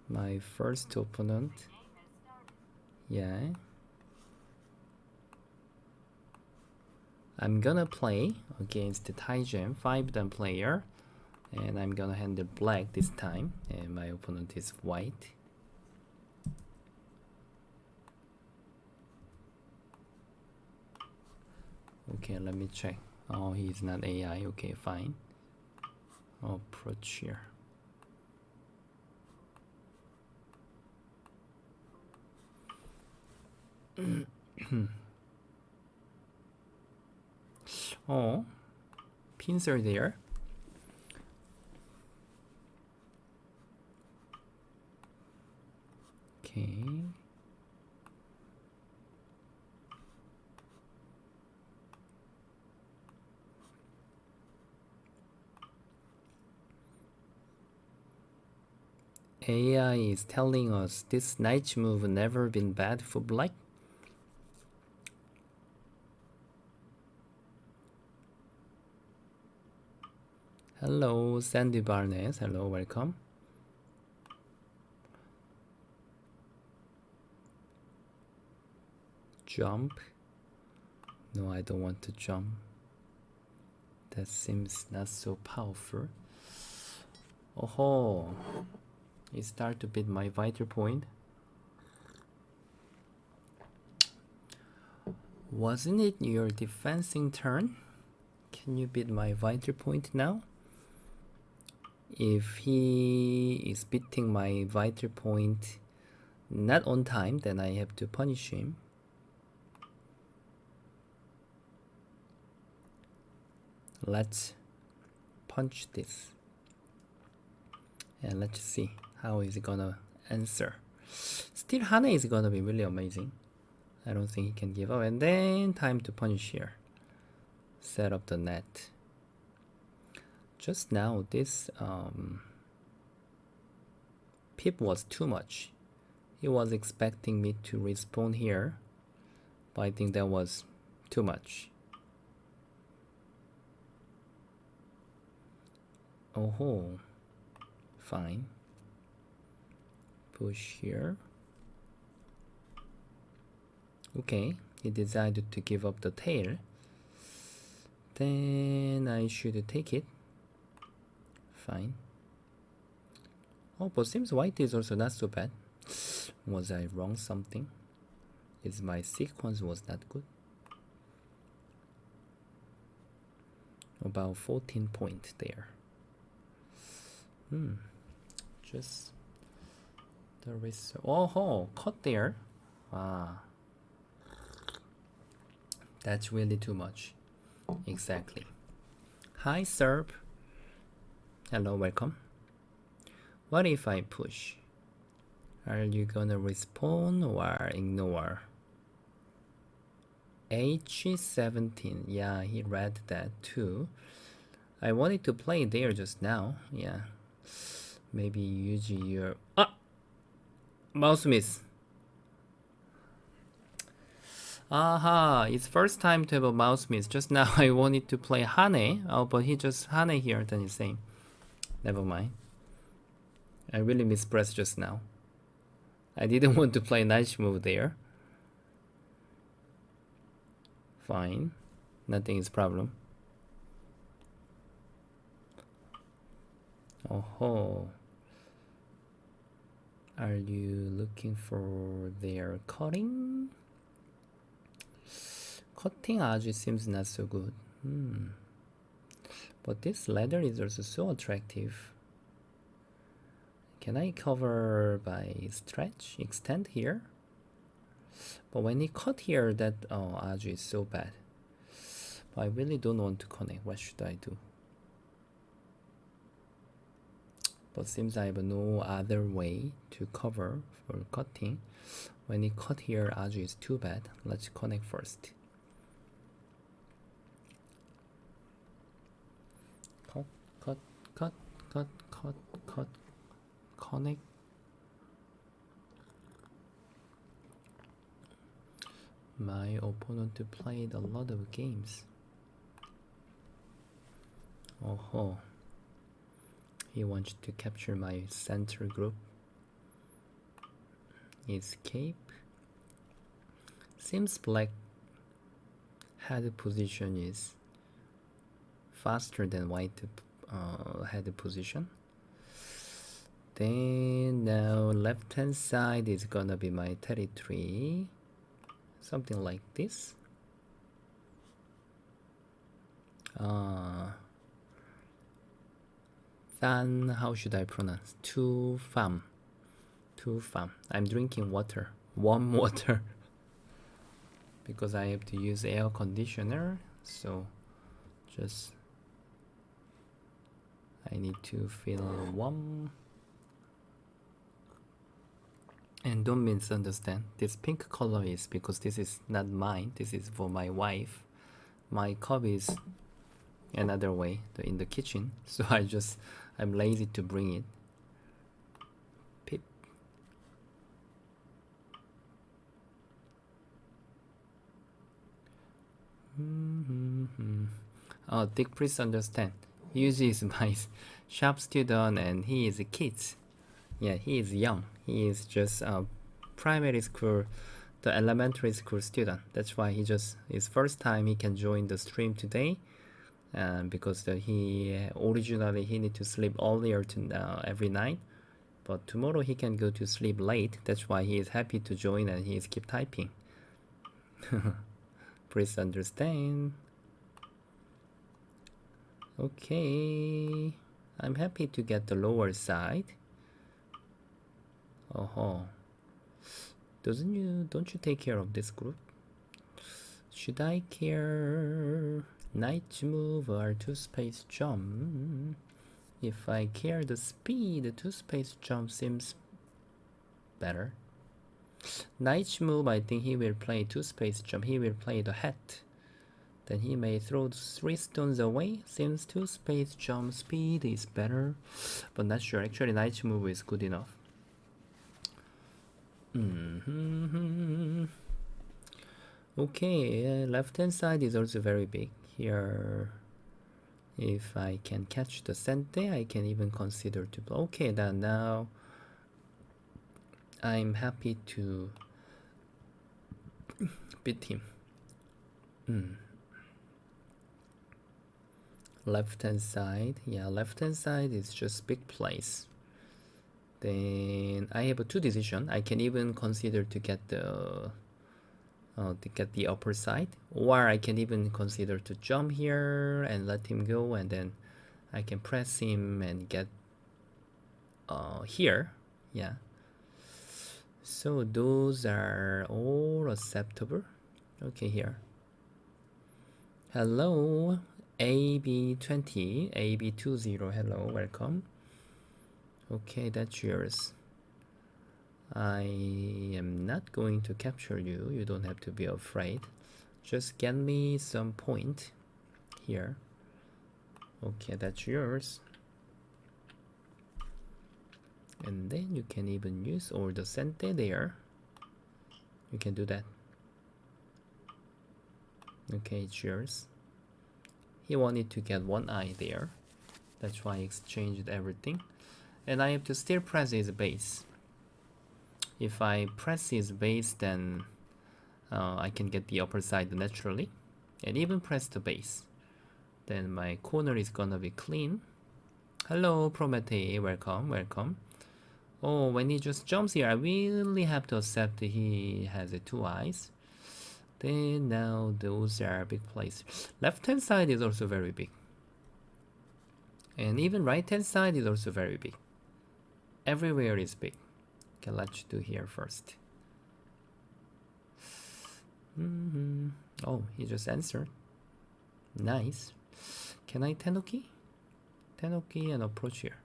My first opponent. Yeah. I'm gonna play against the Taijin 5-dan player, and I'm gonna handle black this time, and my opponent is white. Okay, let me check. Oh, he's not AI. Okay, fine. Approach here. Oh, pins are there. Okay. AI is telling us this knight move never been bad for black. Hello, Sandy Barnes. Hello, welcome. Jump. No, I don't want to jump. That seems not so powerful. Oh, it start to beat my vital point. Wasn't it your defending turn? Can you beat my vital point now? If he is beating my vital point not on time, then I have to punish him. Let's punch this. And let's see how is he gonna answer. Still Hana is gonna be really amazing. I don't think he can give up. And then time to punish here. Set up the net. Just now this pip was too much. He was expecting me to respawn here, but I think that was too much. Oh, fine. Push here. Okay, he decided to give up the tail. Then I should take it. Fine. Oh, but seems white is also not so bad. Was I wrong something? Is my sequence was not good? About 14 points there. Just the risk. Oh, cut there. Ah, that's really too much. Exactly. Hi, Serb. Hello, welcome. What if I push? Are you gonna respawn or ignore? H17. Yeah, he read that too. I wanted to play there just now. Yeah. Maybe use your... Ah! Mouse miss. Aha, it's first time to have a mouse miss. Just now I wanted to play Hane. Oh, but he just Hane here, then he's saying. Never mind. I really mispressed just now. I didn't want to play knight move there. Fine. Nothing is problem. Oh. Are you looking for their cutting? Cutting Aji seems not so good. But this leather is also so attractive. Can I cover by stretch, extend here? But when he cut here, that Aji is so bad. But I really don't want to connect. What should I do? But seems I have no other way to cover for cutting. When he cut here, Aji is too bad. Let's connect first. Cut. Connect. My opponent played a lot of games. Oh, he wants to capture my center group. Escape. Seems black head position is faster than white head position. Then now left hand side is gonna be my territory. Something like this. Fan, how should I pronounce? Tu fam. I'm drinking water, warm water, because I have to use air conditioner. So just I need to feel warm. And don't misunderstand. This pink color is because this is not mine. This is for my wife. My cup is another way in the kitchen. So I'm lazy to bring it. Pip. Oh, Dick, please understand. Yuji is my shop student and he is a kid. Yeah, he is young. He is just a primary school, the elementary school student. That's why his first time he can join the stream today. Because he originally he need to sleep earlier every night, but tomorrow he can go to sleep late. That's why he is happy to join and he is keep typing. Please understand. Okay, I'm happy to get the lower side. Oh, don't you take care of this group? Should I care? Knight move or two space jump? If I care the speed, two space jump seems better. Knight move, I think he will play two space jump. He will play the hat. Then he may throw 3 stones away. Seems two space jump speed is better, but not sure. Actually, knight move is good enough. Okay, left hand side is also very big. Here, if I can catch the sente, I can even consider to play. Okay, then now I'm happy to beat him. Left hand side, yeah, left hand side is just big place. Then I have a 2 decision. I can even consider to get the upper side, or I can even consider to jump here and let him go, and then I can press him and get here. Yeah, so those are all acceptable. Okay, here. Hello, AB20, AB20, hello, welcome. Okay, that's yours. I am not going to capture you. You don't have to be afraid. Just get me some point here. Okay, that's yours. And then you can even use all the sente there. You can do that. Okay, it's yours. He wanted to get 1 eye there. That's why I exchanged everything. And I have to still press his base. If I press his base, then I can get the upper side naturally. And even press the base. Then my corner is gonna be clean. Hello, Prometei, welcome, welcome. Oh, when he just jumps here, I really have to accept he has 2 eyes. Then now those are big places. Left hand side is also very big. And even right hand side is also very big. Everywhere is big. Okay, let's do here first. Oh, he just answered. Nice. Can I Tenoki? Tenoki and approach here.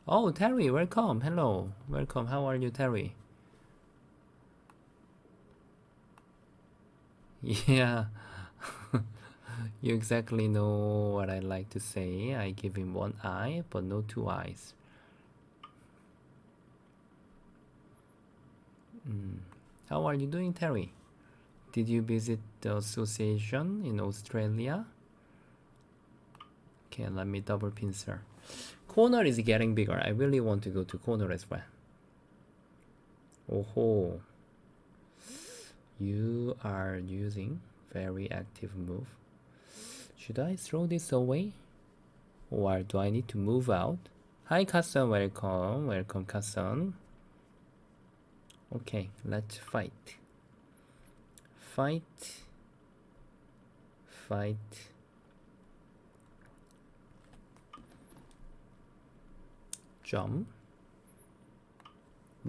Oh, Terry, welcome. Hello. Welcome. How are you, Terry? Yeah. You exactly know what I like to say. I give him 1 eye, but no 2 eyes. How are you doing, Terry? Did you visit the association in Australia? Okay, let me double pincer. Corner is getting bigger. I really want to go to corner as well. Oh, you are using very active move. Should I throw this away? Or do I need to move out? Hi, Kason, welcome. Welcome, Kason. Okay, let's fight. Fight. Fight. Jump.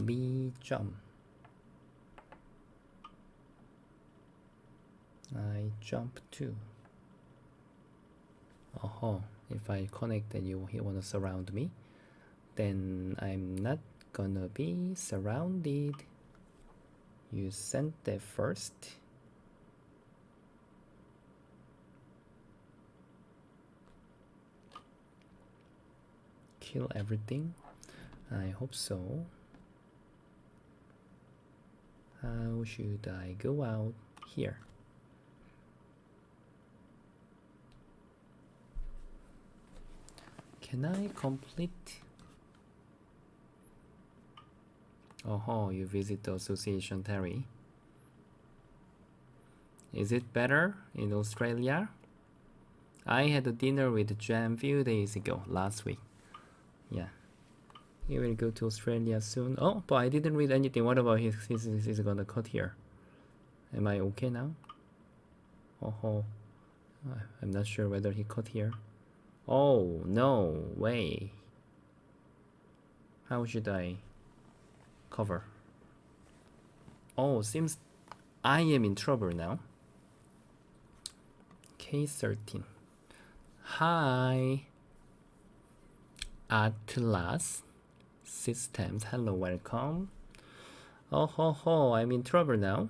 B jump. I jump too. Oh, if I connect that he wanna surround me, then I'm not gonna be surrounded. You sent that first. Kill everything. I hope so. How should I go out here? Can I complete? Oh, you visit the association, Terry. Is it better in Australia? I had a dinner with Jam few days ago, last week. Yeah. He will go to Australia soon. Oh, but I didn't read anything. What about he's gonna cut here? Am I okay now? Oh, I'm not sure whether he cut here. Oh, no way. How should I cover? Oh, seems I am in trouble now. K13. Hi. Atlas Systems. Hello, welcome. Oh, I'm in trouble now.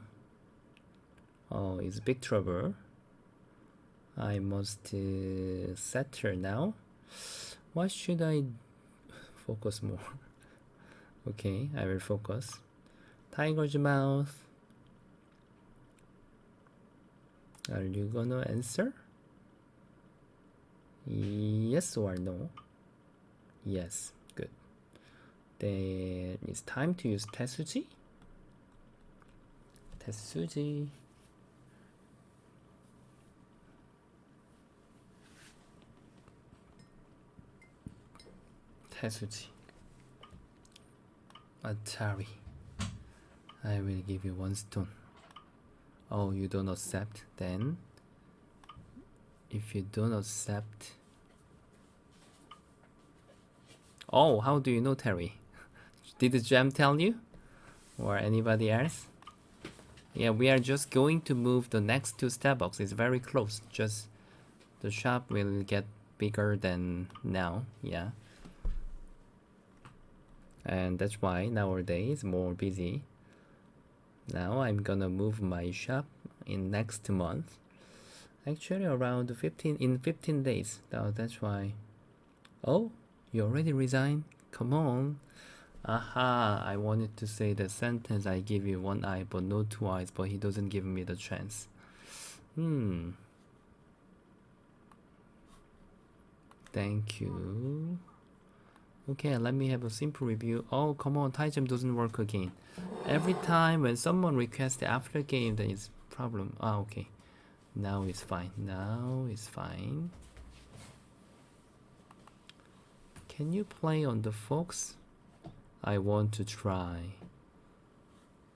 Oh, it's big trouble. I must settle now. What should I focus more? Okay, I will focus. Tiger's mouth. Are you gonna answer? Yes or no? Yes, good. Then it's time to use Tetsuji. Tetsuji. Tetsuji. Atari. I will give you 1 stone. Oh, you don't accept? Then if you don't accept... Oh, how do you know, Terry? Did the Jam tell you? Or anybody else? Yeah, we are just going to move the next to Starbucks. It's very close. Just the shop will get bigger than now. Yeah. And that's why nowadays more busy. Now I'm gonna move my shop in next month. Actually around 15 days. That's why. Oh, you already resigned? Come on. Aha, I wanted to say the sentence, I give you 1 eye but no 2 eyes, but he doesn't give me the chance. Thank you. Okay, let me have a simple review. Oh, come on, Taijam doesn't work again. Every time when someone requests the after game, then it's problem. Ah, okay. Now it's fine. Now it's fine. Can you play on the Fox? I want to try.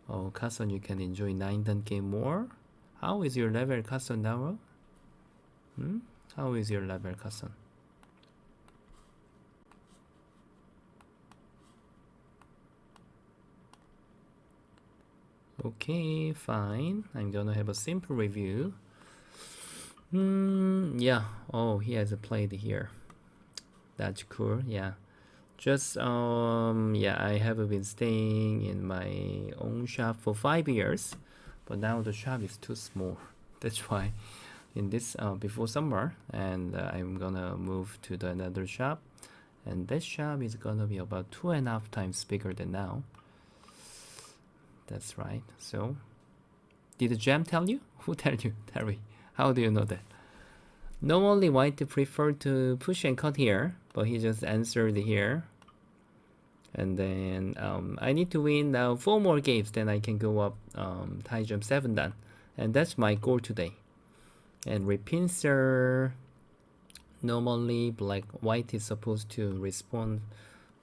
Oh, Kason, you can enjoy 9-dan game more? How is your level, Kason, now? How is your level, Kason? Okay, fine. I'm gonna have a simple review. Yeah. Oh, he has played here. That's cool. Yeah. Just yeah, I have been staying in my own shop for 5 years, but now the shop is too small. That's why in this before summer, and I'm gonna move to another shop, and that shop is gonna be about 2.5 times bigger than now. That's right. So did the Jam tell you? Who tell you, Terry? How do you know that? Normally white prefer to push and cut here, but he just answered here. And then I need to win now 4 more games, then I can go up high jump 7 dan. And that's my goal today. And repincer, normally white is supposed to respond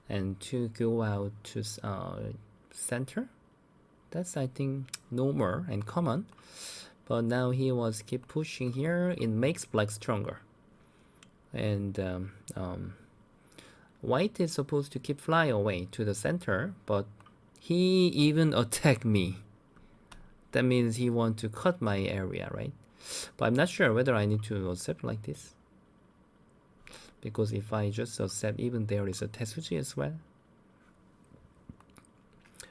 and to go out to center. That's I think normal and common. But now he was keep pushing here, it makes black stronger. And white is supposed to keep fly away to the center, but he even attacked me. That means he want to cut my area, right? But I'm not sure whether I need to accept like this. Because if I just accept, even there is a Tetsuji as well.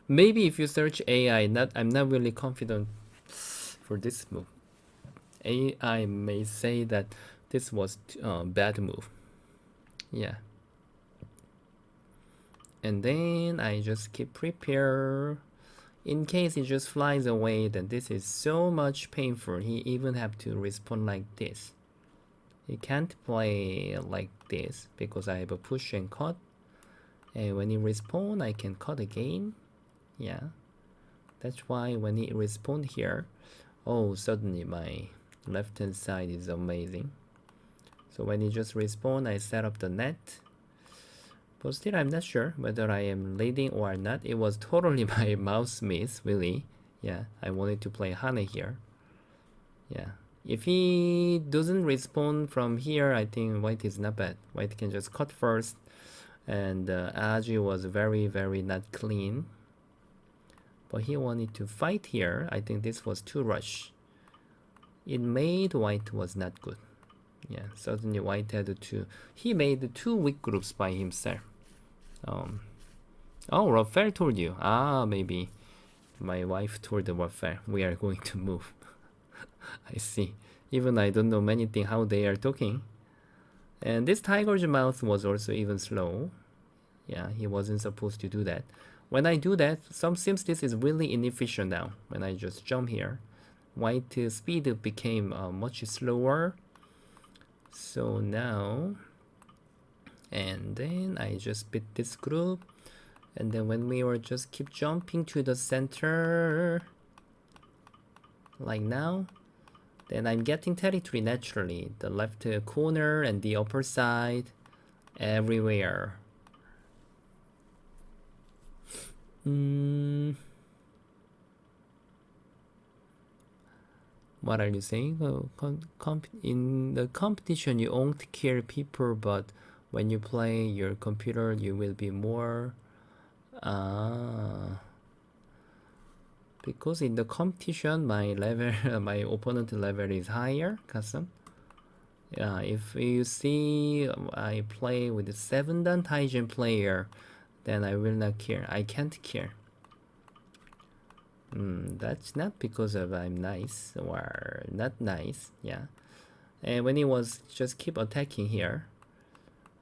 Maybe if you search AI, I'm not really confident for this move. AI may say that this was a bad move. Yeah. And then I just keep prepare. In case he just flies away, then this is so much painful. He even have to respond like this. He can't play like this because I have a push and cut. And when he respawn, I can cut again. Yeah. That's why when he respawn here, oh, suddenly my left hand side is amazing. So when he just respawn, I set up the net. But still, I'm not sure whether I am leading or not. It was totally my mouse miss, really. Yeah, I wanted to play Hane here. Yeah. If he doesn't respond from here, I think white is not bad. White can just cut first. And Aji was very, very not clean. But he wanted to fight here. I think this was too rush. It made white was not good. Yeah, certainly white had to... He made 2 weak groups by himself. Oh, Rafael told you. Ah, maybe my wife told Rafael we are going to move. I see. Even I don't know many things how they are talking. And this tiger's mouth was also even slow. Yeah, he wasn't supposed to do that. When I do that, seems this is really inefficient now. When I just jump here, white speed became much slower. So now, and then I just beat this group. And then when we were just keep jumping to the center, like now, then I'm getting territory naturally. The left corner and the upper side, everywhere. What are you saying? In the competition, you won't kill people, but when you play your computer, you will be more... because in the competition, my level, my opponent level is higher, Kasan. Yeah, if you see I play with the 7 dan Taijin player, then I will not care. I can't care. That's not because of I'm nice or not nice. Yeah. And when he was just keep attacking here,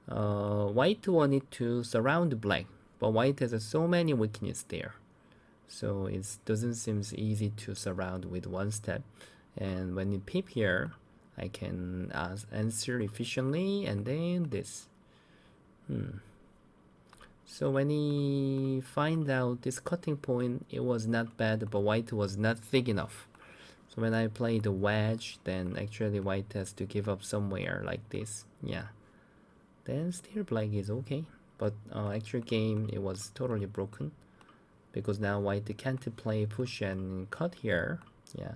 white wanted to surround black, but white has so many weaknesses there. So it doesn't seem easy to surround with one step. And when you peep here, I can answer efficiently, and then this. So when he find out this cutting point, it was not bad, but white was not thick enough. So when I play the wedge, then actually white has to give up somewhere like this. Yeah. Then still black is okay. But actual game, it was totally broken. Because now white can't play push and cut here. Yeah.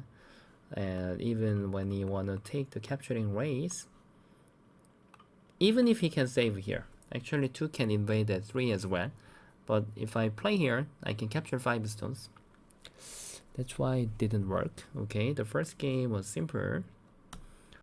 And even when you want to take the capturing race, even if he can save here, actually 2 can invade at 3 as well. But if I play here, I can capture 5 stones. That's why it didn't work. Okay, the first game was simpler.